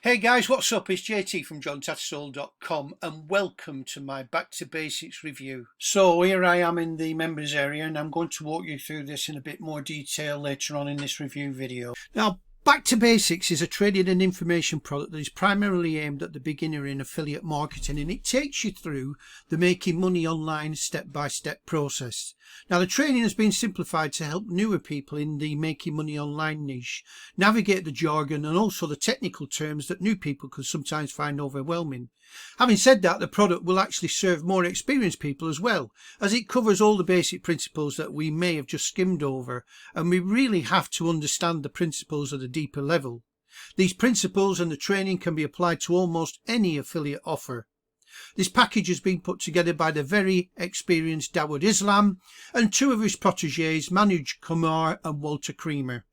Hey guys, what's up? It's JT from JohnTatterSall.com and welcome to my Back to Basics review. So here I am in the members area and I'm going to walk you through this in a bit more detail later on in this review video. Now, Back to Basics is a trading and information product that is primarily aimed at the beginner in affiliate marketing, and it takes you through the making money online step-by-step process. Now, the training has been simplified to help newer people in the making money online niche navigate the jargon and also the technical terms that new people can sometimes find overwhelming. Having said that, the product will actually serve more experienced people as well, as it covers all the basic principles that we may have just skimmed over, and we really have to understand the principles at a deeper level. These principles and the training can be applied to almost any affiliate offer. This package has been put together by the very experienced Dawood Islam and two of his protégés, Manoj Kumar and Walter Creamer.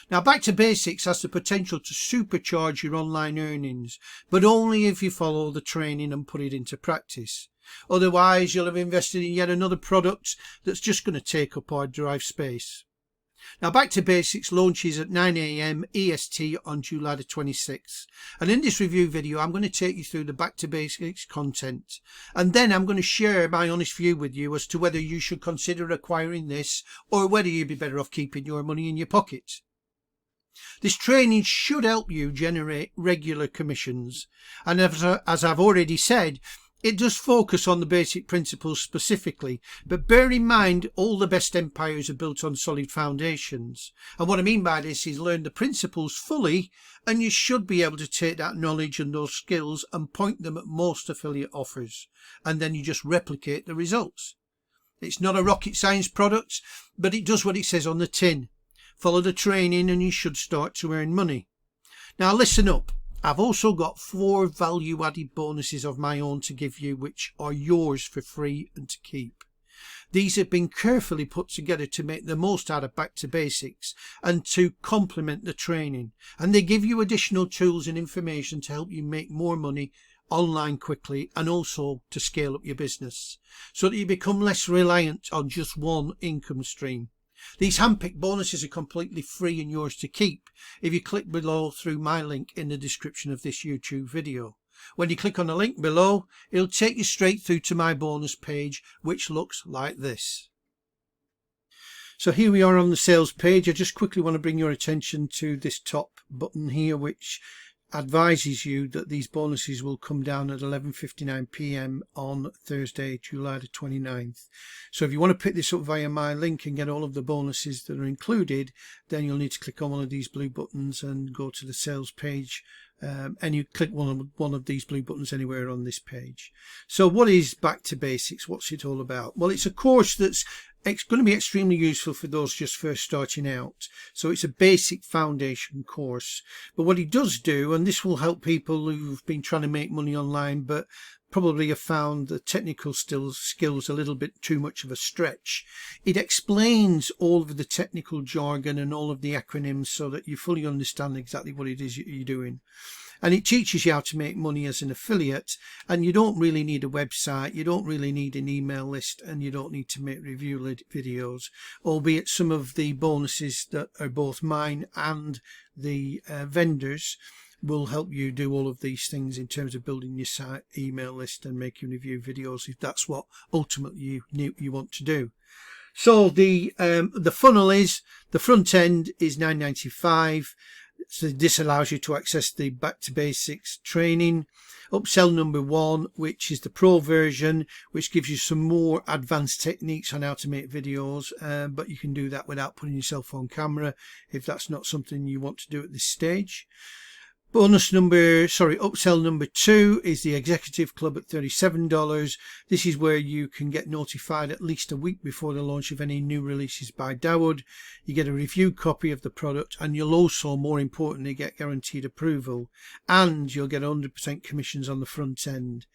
Now, Back to Basics has the potential to supercharge your online earnings, but only if you follow the training and put it into practice. Otherwise, you'll have invested in yet another product that's just going to take up hard drive space. Now, Back to Basics launches at 9 AM EST on July the 26th. And in this review video, I'm going to take you through the Back to Basics content. And then I'm going to share my honest view with you as to whether you should consider acquiring this or whether you'd be better off keeping your money in your pocket. This training should help you generate regular commissions, and as I've already said, it does focus on the basic principles specifically, but bear in mind all the best empires are built on solid foundations. And what I mean by this is learn the principles fully, and you should be able to take that knowledge and those skills and point them at most affiliate offers, and then you just replicate the results. It's not a rocket science product, but it does what it says on the tin. Follow the training and you should start to earn money. Now listen up. I've also got 4 value-added bonuses of my own to give you, which are yours for free and to keep. These have been carefully put together to make the most out of Back to Basics and to complement the training. And they give you additional tools and information to help you make more money online quickly and also to scale up your business so that you become less reliant on just one income stream. These handpicked bonuses are completely free and yours to keep if you click below through my link in the description of this YouTube video. When you click on the link below, it'll take you straight through to my bonus page, which looks like this. So here we are on the sales page. I just quickly want to bring your attention to this top button here, which advises you that these bonuses will come down at 11:59 PM on Thursday, July the 29th. So if you want to pick this up via my link and get all of the bonuses that are included, then you'll need to click on one of these blue buttons and go to the sales page. And you click one of these blue buttons anywhere on this page. So what is Back to Basics? What's it all about? Well, it's a course that's going to be extremely useful for those just first starting out. So it's a basic foundation course. But what it does do, and this will help people who've been trying to make money online but probably have found the technical skills a little bit too much of a stretch. It explains all of the technical jargon and all of the acronyms so that you fully understand exactly what it is you're doing. And it teaches you how to make money as an affiliate, and you don't really need a website, you don't really need an email list, and you don't need to make review videos, albeit some of the bonuses that are both mine and the vendors will help you do all of these things in terms of building your site, email list, and making review videos if that's what ultimately you want to do. So the funnel is, the front end is $9.95. So this allows you to access the Back to Basics training. Upsell number 1, which is the pro version, which gives you some more advanced techniques on how to make videos, but you can do that without putting yourself on camera if that's not something you want to do at this stage. Upsell number 2 is the Executive Club at $37. This is where you can get notified at least a week before the launch of any new releases by Dawood. You get a review copy of the product, and you'll also, more importantly, get guaranteed approval, and you'll get 100% commissions on the front end.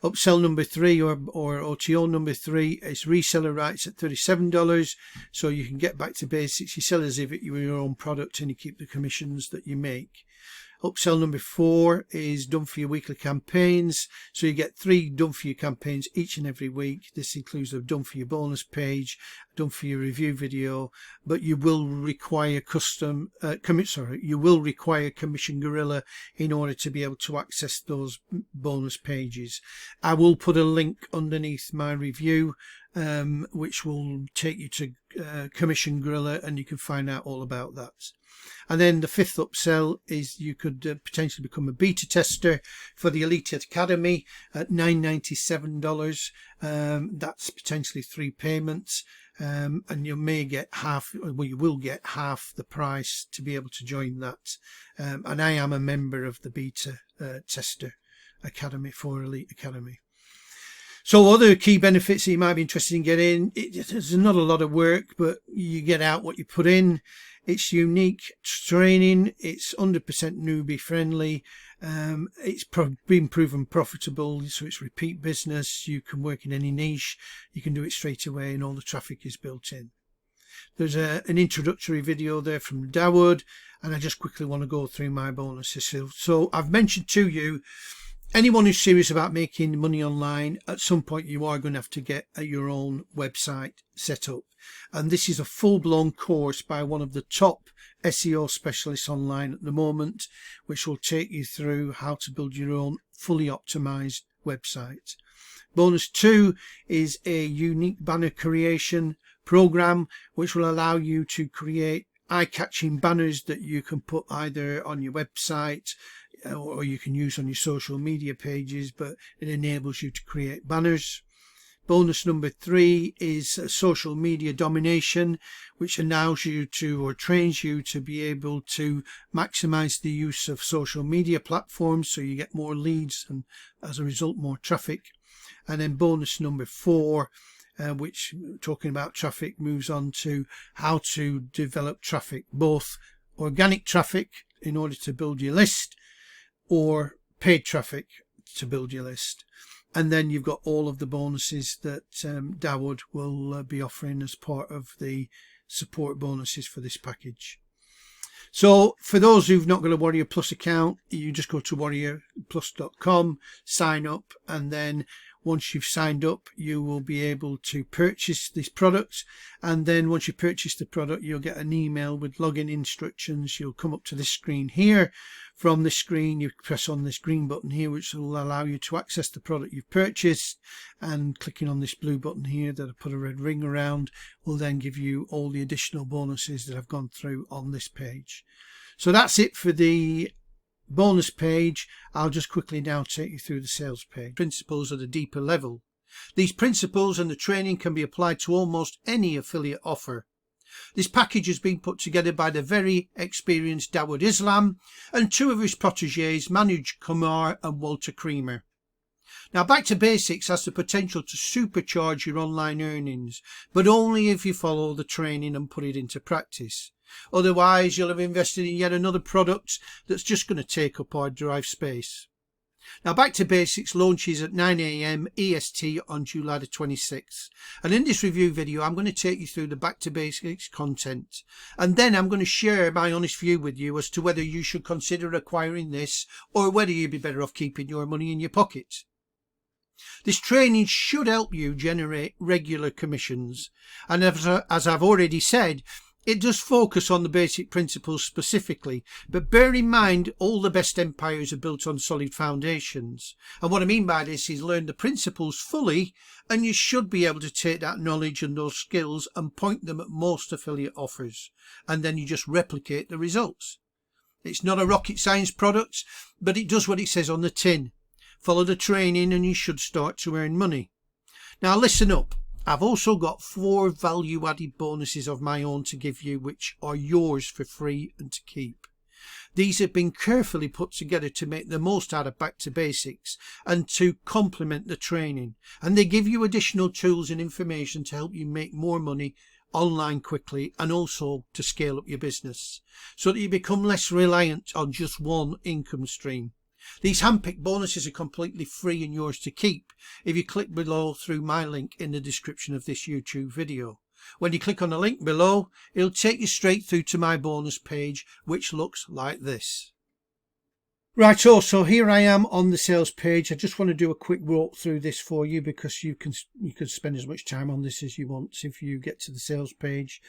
Upsell number 3 or OTO number 3 is reseller rights at $37, so you can get Back to Basics. You sell as if it were your own product and you keep the commissions that you make. Upsell number 4 is done for your weekly campaigns. So you get 3 done for your campaigns each and every week. This includes a done for your bonus page, done for your review video, but you will require you will require Commission Gorilla in order to be able to access those bonus pages. I will put a link underneath my review which will take you to Commission Gorilla, and you can find out all about that. And then the 5th upsell is you could potentially become a beta tester for the Elite Academy at $997. That's potentially 3 payments, and you may get you will get half the price to be able to join that. And I am a member of the beta tester academy for Elite Academy. So other key benefits that you might be interested in getting, there's not a lot of work, but you get out what you put in. It's unique training. It's 100% newbie friendly. It's been proven profitable, so it's repeat business. You can work in any niche. You can do it straight away, and all the traffic is built in. There's an introductory video there from Dawood, and I just quickly want to go through my bonuses. So I've mentioned to you, anyone who's serious about making money online, at some point you are going to have to get your own website set up. And this is a full-blown course by one of the top SEO specialists online at the moment, which will take you through how to build your own fully optimized website. Bonus 2 is a unique banner creation program, which will allow you to create eye-catching banners that you can put either on your website or you can use on your social media pages, but it enables you to create banners. Bonus number 3 is social media domination, which allows you to, or trains you to be able to maximize the use of social media platforms, so you get more leads and as a result more traffic. And then bonus number 4, which, talking about traffic, moves on to how to develop traffic, both organic traffic in order to build your list, or paid traffic to build your list. And then you've got all of the bonuses that Dawood will be offering as part of the support bonuses for this package. So for those who've not got a Warrior Plus account, you just go to warriorplus.com, sign up, and then once you've signed up, you will be able to purchase this product. And then once you purchase the product, you'll get an email with login instructions. You'll come up to this screen here. From this screen, you press on this green button here, which will allow you to access the product you've purchased. And clicking on this blue button here that I put a red ring around will then give you all the additional bonuses that I've gone through on this page. So that's it for the bonus page. I'll just quickly now take you through the sales page. Principles at a deeper level. These principles and the training can be applied to almost any affiliate offer. This package has been put together by the very experienced Dawood Islam and 2 of his protégés, Manoj Kumar and Walter Creamer. Now, Back to Basics has the potential to supercharge your online earnings, but only if you follow the training and put it into practice. Otherwise, you'll have invested in yet another product that's just going to take up hard drive space. Now, Back to Basics launches at 9 AM EST on July the 26th. And in this review video, I'm going to take you through the Back to Basics content. And then I'm going to share my honest view with you as to whether you should consider acquiring this or whether you'd be better off keeping your money in your pocket. This training should help you generate regular commissions. And as I've already said, it does focus on the basic principles specifically, but bear in mind all the best empires are built on solid foundations. And what I mean by this is learn the principles fully, and you should be able to take that knowledge and those skills and point them at most affiliate offers, and then you just replicate the results. It's not a rocket science product, but it does what it says on the tin. Follow the training and you should start to earn money. Now listen up. I've also got 4 value-added bonuses of my own to give you, which are yours for free and to keep. These have been carefully put together to make the most out of Back to Basics and to complement the training. And they give you additional tools and information to help you make more money online quickly, and also to scale up your business so that you become less reliant on just one income stream. These handpicked bonuses are completely free and yours to keep if you click below through my link in the description of this YouTube video. When you click on the link below, it'll take you straight through to my bonus page, which looks like this. Right, so here I am on the sales page. I just want to do a quick walk through this for you because you can spend as much time on this as you want if you get to the sales page.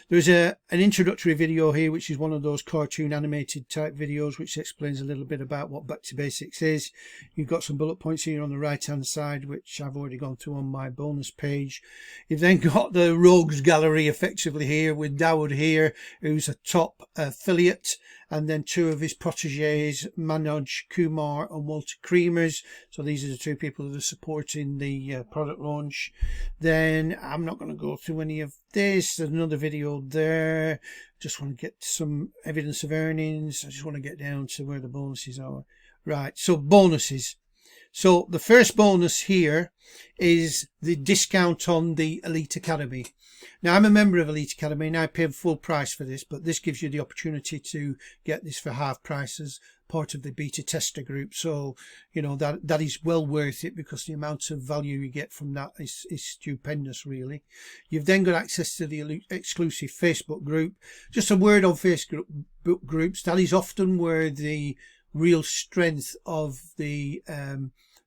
There's an introductory video here, which is one of those cartoon animated type videos, which explains a little bit about what Back to Basics is. You've got some bullet points here on the right hand side, which I've already gone through on my bonus page. You've then got the rogues gallery effectively here with Dawood here, who's a top affiliate, and then two of his proteges, Manoj Kumar and Walter Creamers. So these are the two people that are supporting the product launch. Then I'm not going to go through any of this. There's another video there. Just want to get some evidence of earnings. I just want to get down to where the bonuses are. Right, so bonuses. So the first bonus here is the discount on the Elite Academy. Now, I'm a member of Elite Academy and I paid full price for this, but this gives you the opportunity to get this for half price as part of the beta tester group. So, you know, that is well worth it because the amount of value you get from that is stupendous, really. You've then got access to the exclusive Facebook group. Just a word on Facebook groups. That is often where the real strength of the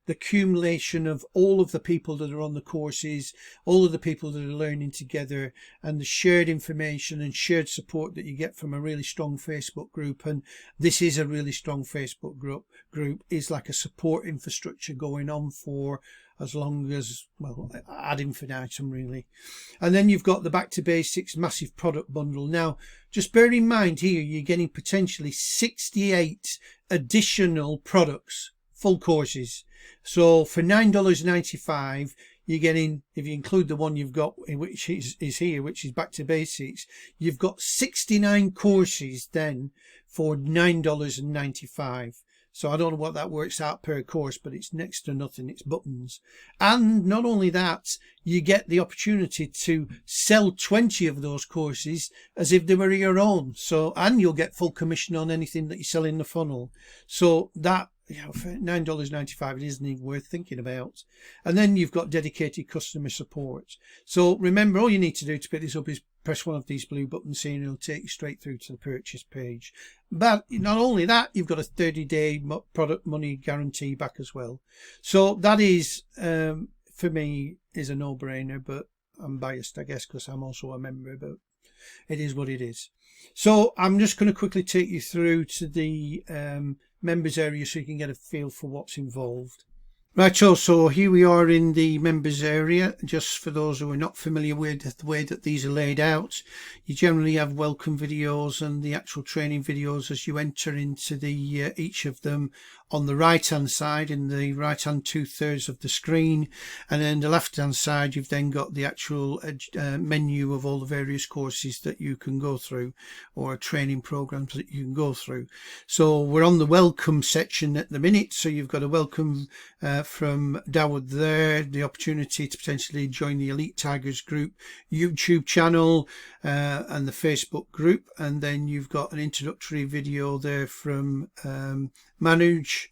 accumulation of all of the people that are on the courses, all of the people that are learning together, and the shared information and shared support that you get from a really strong Facebook group. And this is a really strong Facebook group is like a support infrastructure going on for as long as, well, ad infinitum really. And then you've got the Back to Basics massive product bundle. Now, just bear in mind here, you're getting potentially 68 additional products, full courses. So for $9.95, you're getting, if you include the one you've got, which is here, which is Back to Basics, you've got 69 courses then for $9.95. So I don't know what that works out per course, but it's next to nothing. It's buttons. And not only that, you get the opportunity to sell 20 of those courses as if they were your own. So, and you'll get full commission on anything that you sell in the funnel. So that, you know, for $9.95, it isn't even worth thinking about. And then you've got dedicated customer support. So remember, all you need to do to pick this up is press one of these blue buttons here and it'll take you straight through to the purchase page. But not only that, you've got a 30-day product money guarantee back as well. So that is, for me, is a no-brainer, but I'm biased, I guess, because I'm also a member, but it is what it is. So I'm just going to quickly take you through to the members area so you can get a feel for what's involved. Right, so here we are in the members area. Just for those who are not familiar with the way that these are laid out, you generally have welcome videos and the actual training videos as you enter into the each of them on the right hand side, in the right hand 2/3 of the screen, and then the left hand side you've then got the actual menu of all the various courses that you can go through, or training programs that you can go through. So we're on the welcome section at the minute, so you've got a welcome from Dawood there, the opportunity to potentially join the Elite Tigers group YouTube channel and the Facebook group, and then you've got an introductory video there from Manoj,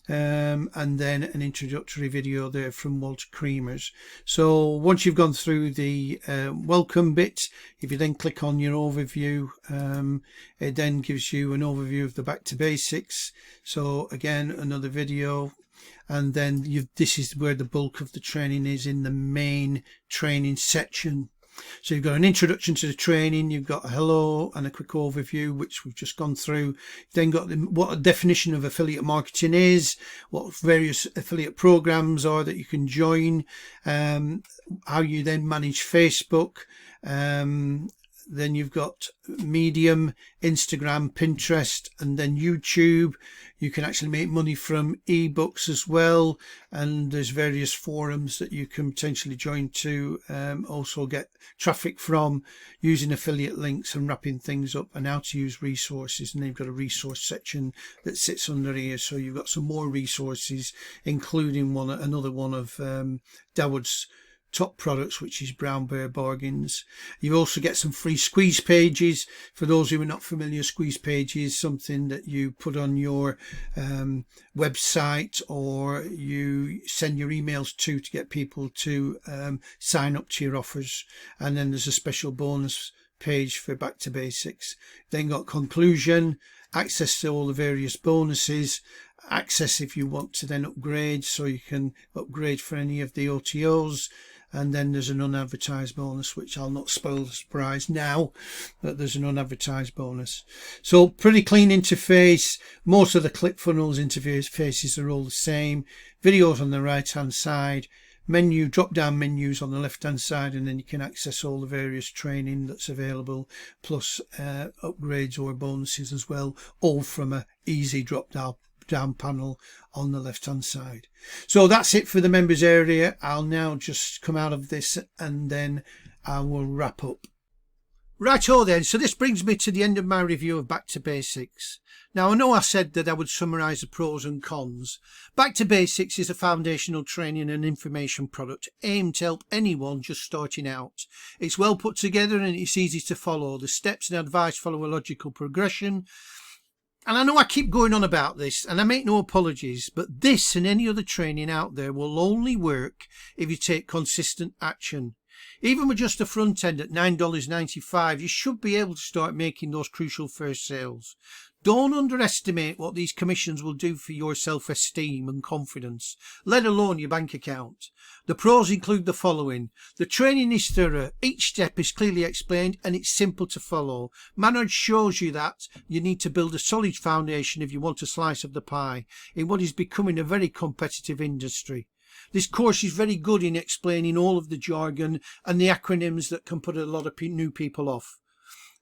and then an introductory video there from Walter Creamers. So once you've gone through the welcome bit, if you then click on your overview, it then gives you an overview of the Back to Basics. So again, another video. And then this is where the bulk of the training is, in the main training section. So you've got an introduction to the training, you've got a hello and a quick overview, which we've just gone through. You've then got what a definition of affiliate marketing is, what various affiliate programs are that you can join, how you then manage Facebook. Then you've got Medium, Instagram, Pinterest, and then YouTube. You can actually make money from ebooks as well, and there's various forums that you can potentially join to also get traffic from, using affiliate links and wrapping things up, and how to use resources. And they've got a resource section that sits under here, so you've got some more resources, including another one of Dawood's top products, which is Brown Bear Bargains. You also get some free squeeze pages. For those who are not familiar, squeeze page is something that you put on your website, or you send your emails to get people to sign up to your offers. And then there's a special bonus page for Back to Basics. Then got conclusion, access to all the various bonuses, access if you want to then upgrade, so you can upgrade for any of the OTOs. And then there's an unadvertised bonus, which I'll not spoil the surprise now, but there's an unadvertised bonus. So pretty clean interface. Most of the ClickFunnels interfaces are all the same. Videos on the right hand side, menu, drop down menus on the left hand side, and then you can access all the various training that's available, plus upgrades or bonuses as well, all from a easy drop down panel on the left hand side. So that's it for the members area. I'll now just come out of this and then I will wrap up. Righto then, so this brings me to the end of my review of Back to Basics. Now I know I said that I would summarise the pros and cons. Back to Basics is a foundational training and information product aimed to help anyone just starting out. It's well put together and it's easy to follow. The steps and advice follow a logical progression. And I know I keep going on about this, and I make no apologies, but this and any other training out there will only work if you take consistent action. Even with just the front end at $9.95, you should be able to start making those crucial first sales. Don't underestimate what these commissions will do for your self-esteem and confidence, let alone your bank account. The pros include the following. The training is thorough, each step is clearly explained and it's simple to follow. Maynard shows you that you need to build a solid foundation if you want a slice of the pie in what is becoming a very competitive industry. This course is very good in explaining all of the jargon and the acronyms that can put a lot of new people off.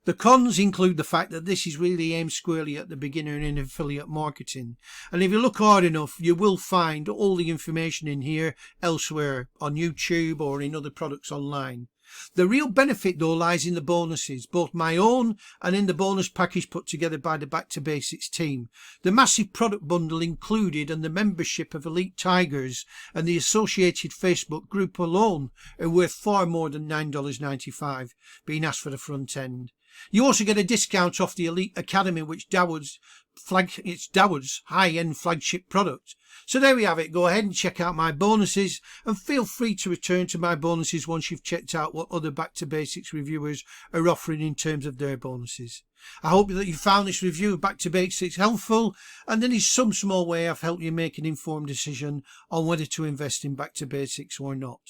The cons include the fact that this is really aimed squarely at the beginner in affiliate marketing. And if you look hard enough, you will find all the information in here elsewhere on YouTube or in other products online. The real benefit though lies in the bonuses, both my own and in the bonus package put together by the Back to Basics team. The massive product bundle included and the membership of Elite Tigers and the associated Facebook group alone are worth far more than $9.95 being asked for the front end. You also get a discount off the Elite Academy, which it's Dawod's high-end flagship product. So there we have it. Go ahead and check out my bonuses and feel free to return to my bonuses once you've checked out what other Back to Basics reviewers are offering in terms of their bonuses. I hope that you found this review of Back to Basics helpful and that in some small way I've helped you make an informed decision on whether to invest in Back to Basics or not.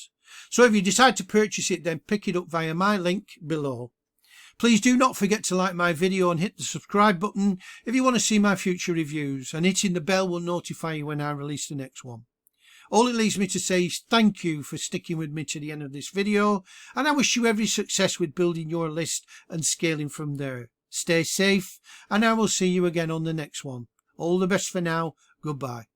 So if you decide to purchase it, then pick it up via my link below. Please do not forget to like my video and hit the subscribe button if you want to see my future reviews, and hitting the bell will notify you when I release the next one. All it leaves me to say is thank you for sticking with me to the end of this video, and I wish you every success with building your list and scaling from there. Stay safe, and I will see you again on the next one. All the best for now. Goodbye.